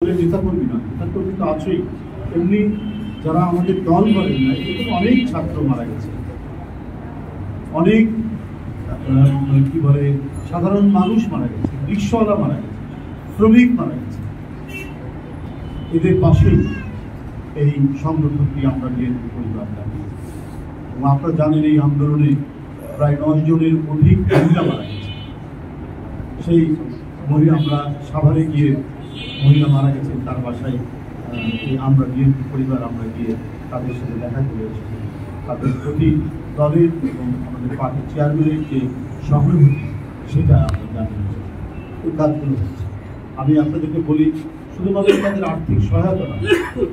বলে নেতাকর্মী নয়, নেতাকর্মী তো আছেই, এমনি যারা আমাদের দল করেন না, এরকম অনেক ছাত্র মারা গেছে, অনেক কি বলে সাধারণ মানুষ মারা গেছে, রিক্সাওয়ালা মারা গেছে, শ্রমিক মারা গেছে। এদের পাশেই এই সংগঠনটি আমরা বিএনপি পরিবার ডাকি। এবং আপনারা জানেন এই আন্দোলনে প্রায় 9 জনের অধিক মহিলা মারা গেছে। সেই মহিলা আমরা সাভারে গিয়ে মহিলা মারা গেছেন তার বাসায় আমরা বিএনপি পরিবার আমরা গিয়ে তাদের সাথে দেখা করে এসেছি। তাদের প্রতি দলের এবং আমাদের পার্টির চেয়ারম্যানের যে সহানুভূতি সেটা আমরা জানিয়েছি। এই কাজগুলো হচ্ছে। আমি আপনাদেরকে বলি, শুধুমাত্র তাদের আর্থিক সহায়তা না,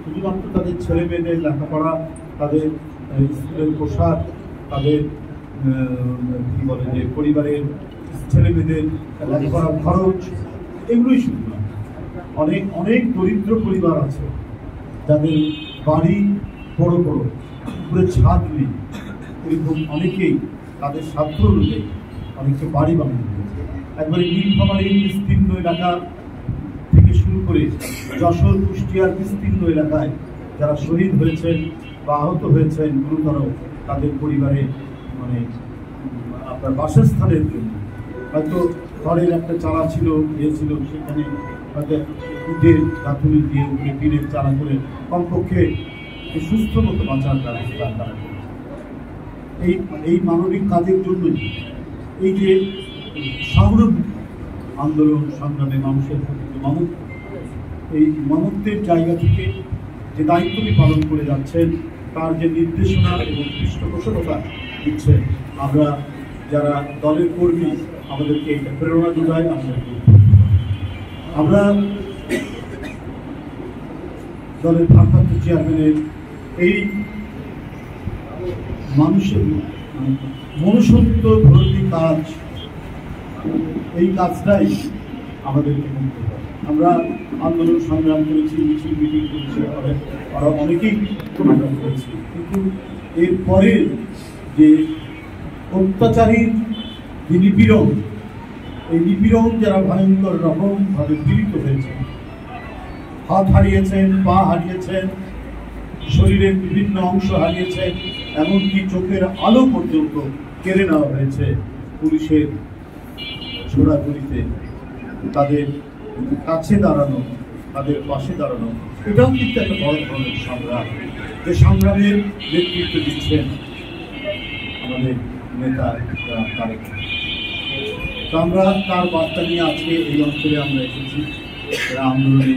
শুধুমাত্র তাদের ছেলে মেয়েদের লেখাপড়া, তাদের স্কুলের পোশাক, তাদের কি বলে যে পরিবারের ছেলে মেয়েদের লেখাপড়ার খরচ, এগুলোই শুধু না, অনেক অনেক দরিদ্র পরিবার আছে যাদের বাড়ি বড় বড় পুরো ছাদ নেই, এরকম অনেকেই তাদের সাধ্য অনুযায়ী অনেককে বাড়ি বানানো হয়েছে। একবারে নীলফামারী বিস্তীর্ণ এলাকা থেকে শুরু করে যশোর কুষ্টিয়ার বিস্তীর্ণ এলাকায় যারা শহীদ হয়েছেন বা আহত হয়েছেন গুরুতর, তাদের পরিবারে মানে আপনার বাসস্থানের জন্য হয়তো ঘরের একটা চালা ছিল, ইয়ে ছিল, সেখানে হয়তো ইটের গাঁথুনি দিয়ে উপরে টিনের চালা করে কমপক্ষে সুস্থ মতো বাঁচার ব্যবস্থা তারা করেছে। এই মানবিক কাজের জন্যই এই যে সহানুভূতি আন্দোলন সংগ্রামে মানুষের প্রতি মমত্ব, এই মমত্বের জায়গা থেকে যে দায়িত্বটি পালন করে যাচ্ছেন, তার যে নির্দেশনা এবং পৃষ্ঠপোষকতা দিচ্ছেন, আমরা যারা দলের কর্মী আমাদেরকে এটা প্রেরণা যোগায়। আমরা দলের ভারপ্রাপ্ত চেয়ারম্যানের এই মানুষের মনুষ্যত্ব ধর্মী কাজ, এই কাজটাই আমাদেরকে করতে হবে। আমরা আন্দোলন সংগ্রাম করেছি, মিছিল মিটিং করেছি, আরো অনেকেই সংগ্রাম করেছি, কিন্তু এরপরে যে অত্যাচারীর যে নিপীড়ন, এই নিপীড়ন যারা ভয়ঙ্কর রকমভাবে পীড়িত হয়েছে, হাত হারিয়েছেন, পা হারিয়েছেন, শরীরের বিভিন্ন অংশ হারিয়েছেন, এমনকি চোখের আলো পর্যন্ত কেড়ে নেওয়া হয়েছে পুলিশের ছোড়াছুড়িতে, তাদের কাছে দাঁড়ানো, তাদের পাশে দাঁড়ানো, এটাও কিন্তু একটা বড় ধরনের সংগ্রাম, যে সংগ্রামের নেতৃত্ব দিচ্ছেন আমাদের নেতা তারেক। তো আমরা তার বার্তা নিয়ে আজকে এই অঞ্চলে আমরা এসেছি আন্দোলনে।